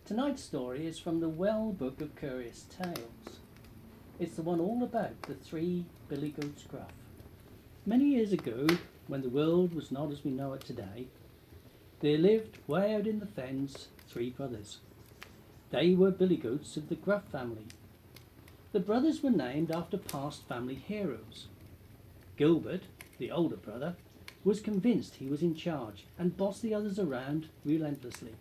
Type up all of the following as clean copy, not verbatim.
Tonight's story is from the Welle Book of Curious Tales. It's the one all about the three billy goats Gruff. Many years ago, when the world was not as we know it today, there lived way out in the fens three brothers. They were billy goats of the Gruff family. The brothers were named after past family heroes. Gilbert, the older brother, was convinced he was in charge and bossed the others around relentlessly.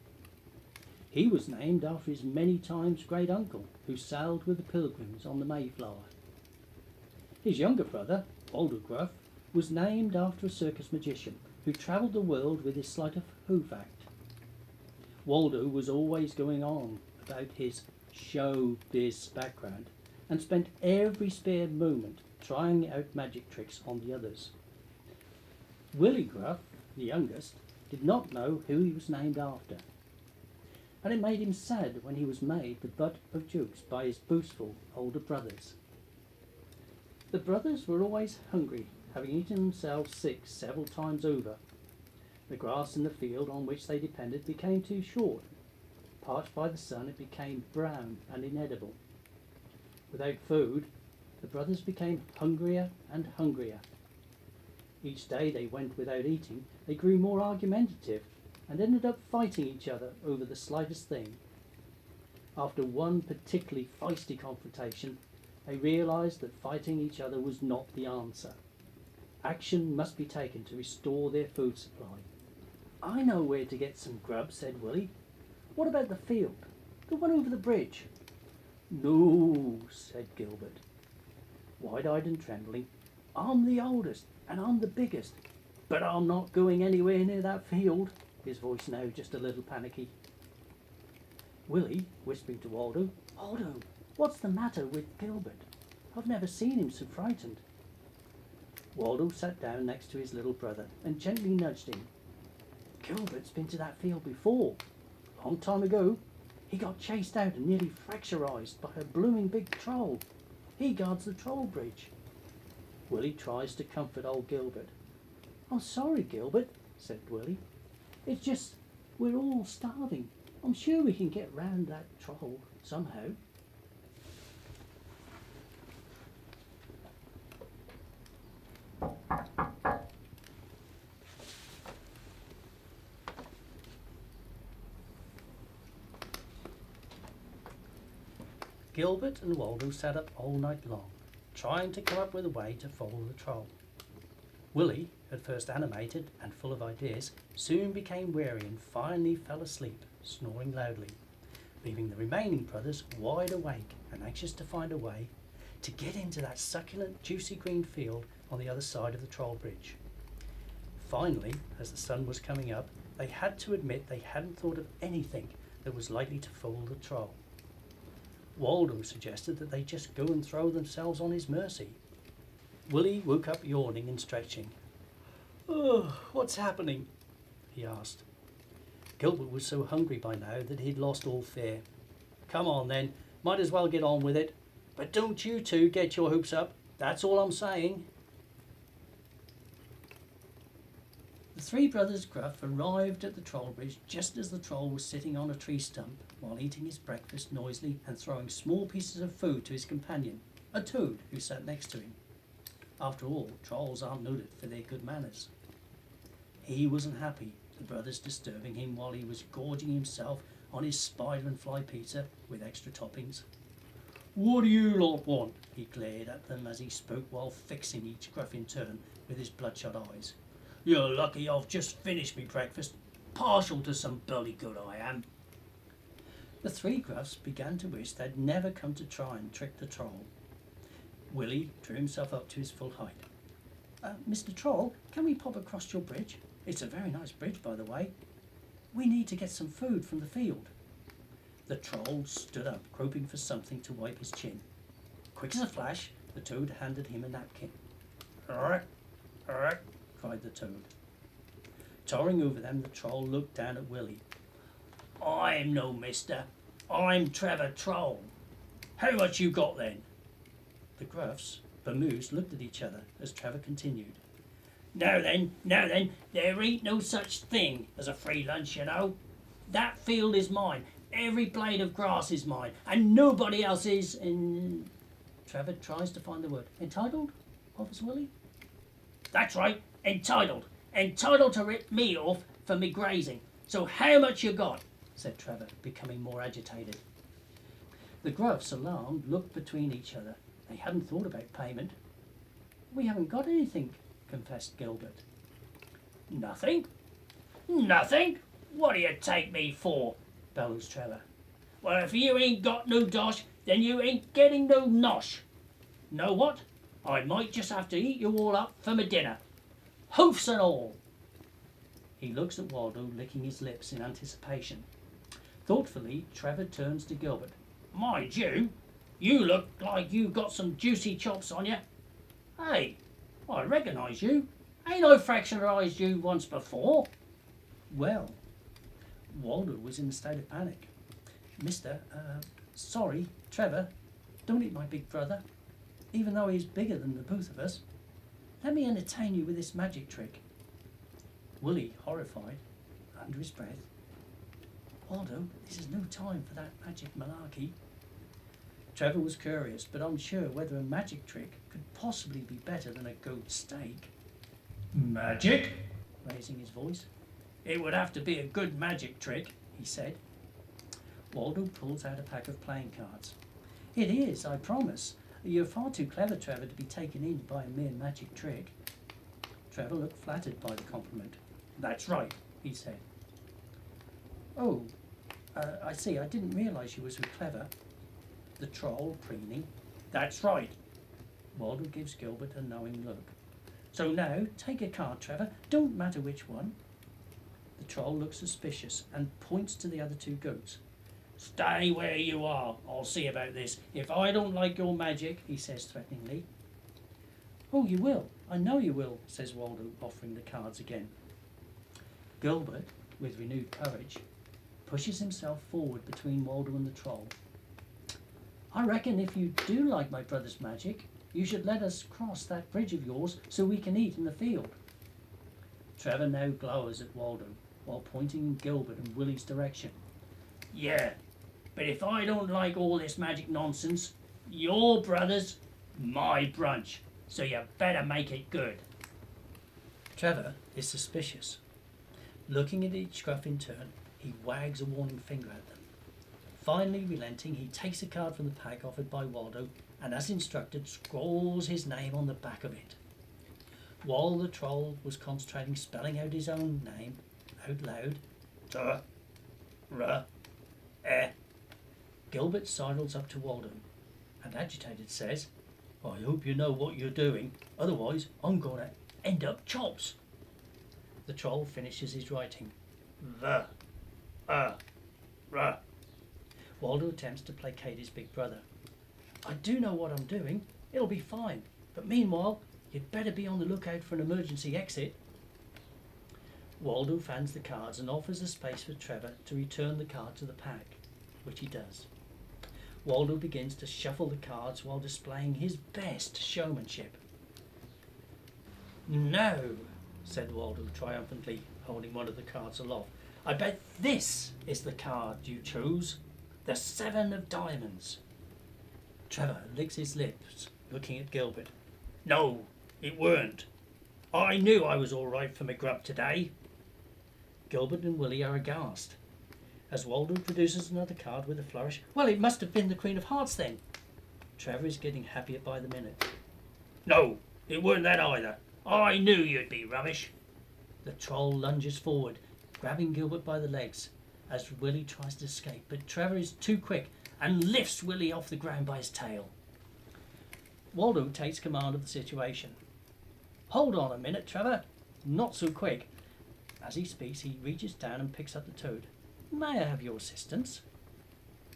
He was named after his many times great uncle who sailed with the Pilgrims on the Mayflower. His younger brother, Waldo Gruff, was named after a circus magician who travelled the world with his sleight of hoof act. Waldo was always going on about his show-biz background and spent every spare moment trying out magic tricks on the others. Willie Gruff, the youngest, did not know who he was named after, and it made him sad when he was made the butt of jokes by his boastful older brothers. The brothers were always hungry, having eaten themselves sick several times over. The grass in the field on which they depended became too short. Parched by the sun, it became brown and inedible. Without food, the brothers became hungrier and hungrier. Each day they went without eating, they grew more argumentative and ended up fighting each other over the slightest thing. After one particularly feisty confrontation, they realised that fighting each other was not the answer. Action must be taken to restore their food supply. "I know where to get some grub," said Willie. "What about the field? The one over the bridge?" "No," said Gilbert, wide-eyed and trembling. "I'm the oldest and I'm the biggest, but I'm not going anywhere near that field," his voice now just a little panicky. Willie, whispering to Waldo, "Waldo, what's the matter with Gilbert? I've never seen him so frightened." Waldo sat down next to his little brother and gently nudged him. "Gilbert's been to that field before. Long time ago. He got chased out and nearly fracturized by a blooming big troll. He guards the troll bridge." Willie tries to comfort old Gilbert. "I'm sorry, Gilbert," said Willie. "It's just we're all starving. I'm sure we can get round that troll somehow." Gilbert and Waldo sat up all night long, trying to come up with a way to follow the troll. Willie, at first animated and full of ideas, soon became weary and finally fell asleep, snoring loudly, leaving the remaining brothers wide awake and anxious to find a way to get into that succulent, juicy green field on the other side of the troll bridge. Finally, as the sun was coming up, they had to admit they hadn't thought of anything that was likely to fool the troll. Waldo suggested that they just go and throw themselves on his mercy. Willie woke up yawning and stretching. "Oh, what's happening?" he asked. Gilbert was so hungry by now that he'd lost all fear. "Come on then, might as well get on with it. But don't you two get your hopes up, that's all I'm saying." The three brothers Gruff arrived at the troll bridge just as the troll was sitting on a tree stump while eating his breakfast noisily and throwing small pieces of food to his companion, a toad who sat next to him. After all, trolls aren't noted for their good manners. He wasn't happy, the brothers disturbing him while he was gorging himself on his spider and fly pizza with extra toppings. "What do you lot want?" he glared at them as he spoke while fixing each Gruff in turn with his bloodshot eyes. "You're lucky I've just finished me breakfast. Partial to some bully good I am." The three Gruffs began to wish they'd never come to try and trick the troll. Willie drew himself up to his full height. "Mr. Troll, can we pop across your bridge? It's a very nice bridge, by the way. We need to get some food from the field." The troll stood up, groping for something to wipe his chin. Quick as a flash, the toad handed him a napkin. "Arrgh, arrgh," cried the toad. Towering over them, the troll looked down at Willie. "I'm no mister. I'm Trevor Troll. How much you got then?" The Gruffs, bemused, looked at each other as Trevor continued. Now then, there ain't no such thing as a free lunch, you know. That field is mine. Every blade of grass is mine, and nobody else is in... Trevor tries to find the word. Entitled? Offers Willie. That's right, entitled. Entitled to rip me off for me grazing. So how much you got? Said Trevor, becoming more agitated. The Gruffs, alarmed, looked between each other. They hadn't thought about payment. We haven't got anything, confessed Gilbert. Nothing? Nothing? What do you take me for? Bellows Trevor. Well, if you ain't got no dosh, then you ain't getting no nosh. Know what? I might just have to eat you all up for my dinner. Hoofs and all. He looks at Waldo, licking his lips in anticipation. Thoughtfully, Trevor turns to Gilbert. Mind you, you look like you got some juicy chops on you. Hey, I recognise you. Ain't I fractionalised you once before? Well, Waldo was in a state of panic. Sorry, Trevor, don't eat my big brother, even though he's bigger than the both of us. Let me entertain you with this magic trick. Willie, horrified, under his breath. Waldo, this is no time for that magic malarkey. Trevor was curious, but unsure whether a magic trick could possibly be better than a goat steak. Magic? Raising his voice. It would have to be a good magic trick, he said. Waldo pulls out a pack of playing cards. It is, I promise. You're far too clever, Trevor, to be taken in by a mere magic trick. Trevor looked flattered by the compliment. That's right, he said. Oh, I see. I didn't realise you were so clever. The troll, preening. That's right. Waldo gives Gilbert a knowing look. So now, take a card, Trevor. Don't matter which one. The troll looks suspicious and points to the other two goats. Stay where you are. I'll see about this. If I don't like your magic, he says threateningly. Oh, you will. I know you will, says Waldo, offering the cards again. Gilbert, with renewed courage, pushes himself forward between Waldo and the troll. I reckon if you do like my brother's magic, you should let us cross that bridge of yours so we can eat in the field. Trevor now glowers at Waldo, while pointing in Gilbert and Willie's direction. Yeah, but if I don't like all this magic nonsense, your brother's my brunch, so you better make it good. Trevor is suspicious. Looking at each Gruff in turn, he wags a warning finger at them. Finally relenting, he takes a card from the pack offered by Waldo and, as instructed, scrawls his name on the back of it. While the troll was concentrating, spelling out his own name out loud, Gilbert sidles up to Waldo and, agitated, says, I hope you know what you're doing, otherwise I'm going to end up chops. The troll finishes his writing. Waldo attempts to placate his big brother. I do know what I'm doing. It'll be fine. But meanwhile, you'd better be on the lookout for an emergency exit. Waldo fans the cards and offers a space for Trevor to return the card to the pack, which he does. Waldo begins to shuffle the cards while displaying his best showmanship. No, said Waldo triumphantly, holding one of the cards aloft. I bet this is the card you chose. The 7 of diamonds. Trevor licks his lips, looking at Gilbert. No, it weren't. I knew I was all right for my grub today. Gilbert and Willie are aghast. As Waldo produces another card with a flourish. Well, it must have been the Queen of Hearts then. Trevor is getting happier by the minute. No, it weren't that either. I knew you'd be rubbish. The troll lunges forward, grabbing Gilbert by the legs as Willie tries to escape, but Trevor is too quick and lifts Willie off the ground by his tail. Waldo takes command of the situation. Hold on a minute, Trevor. Not so quick. As he speaks, he reaches down and picks up the toad. May I have your assistance?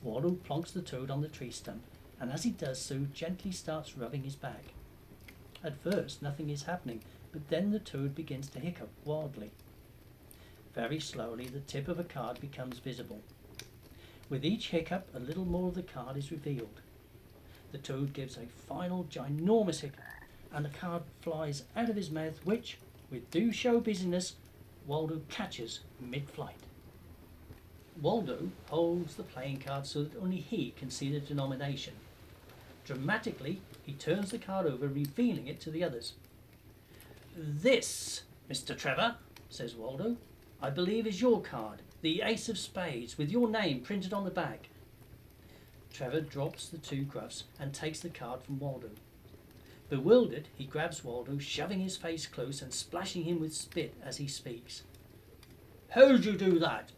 Waldo plonks the toad on the tree stump, and as he does so, gently starts rubbing his back. At first, nothing is happening, but then the toad begins to hiccup wildly. Very slowly, the tip of a card becomes visible. With each hiccup, a little more of the card is revealed. The toad gives a final ginormous hiccup, and the card flies out of his mouth, which, with due show busyness, Waldo catches mid-flight. Waldo holds the playing card so that only he can see the denomination. Dramatically, he turns the card over, revealing it to the others. "This, Mr. Trevor," says Waldo, "I believe is your card, the Ace of Spades, with your name printed on the back." Trevor drops the two Gruffs and takes the card from Waldo. Bewildered, he grabs Waldo, shoving his face close and splashing him with spit as he speaks. "How'd you do that?"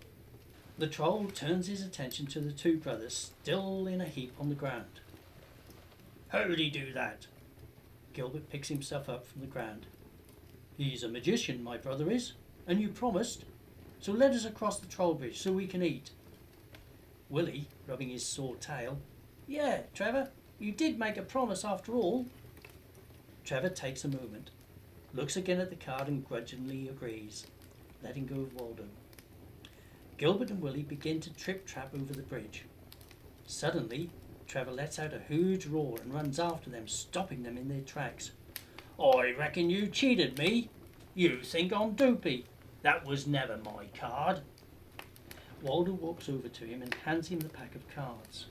The troll turns his attention to the two brothers, still in a heap on the ground. "How'd he do that?" Gilbert picks himself up from the ground. "He's a magician, my brother is, and you promised, so let us across the troll bridge so we can eat." Willie, rubbing his sore tail, "Yeah, Trevor, you did make a promise after all." Trevor takes a moment, looks again at the card and grudgingly agrees, letting go of Waldo. Gilbert and Willie begin to trip-trap over the bridge. Suddenly, Trevor lets out a huge roar and runs after them, stopping them in their tracks. "I reckon you cheated me. You think I'm dopey. That was never my card." Waldo walks over to him and hands him the pack of cards.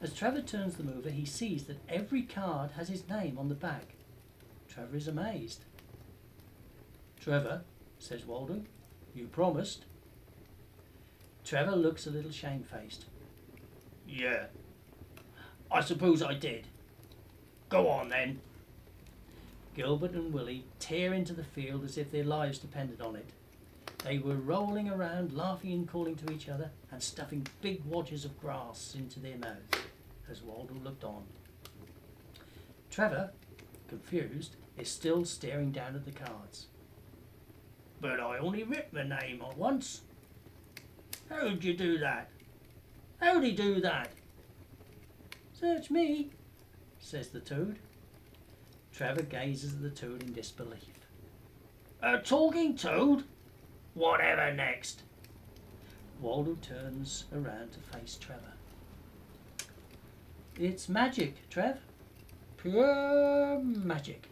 As Trevor turns them over, he sees that every card has his name on the back. Trevor is amazed. "Trevor," says Waldo, "you promised." Trevor looks a little shamefaced. "Yeah, I suppose I did. Go on then." Gilbert and Willie tear into the field as if their lives depended on it. They were rolling around, laughing and calling to each other, and stuffing big wadges of grass into their mouths as Waldo looked on. Trevor, confused, is still staring down at the cards. "But I only writ my name on once. How'd you do that? How'd he do that?" "Search me," says the toad. Trevor gazes at the toad in disbelief. "A talking toad? Whatever next?" Waldo turns around to face Trevor. "It's magic, Trev. Pure magic."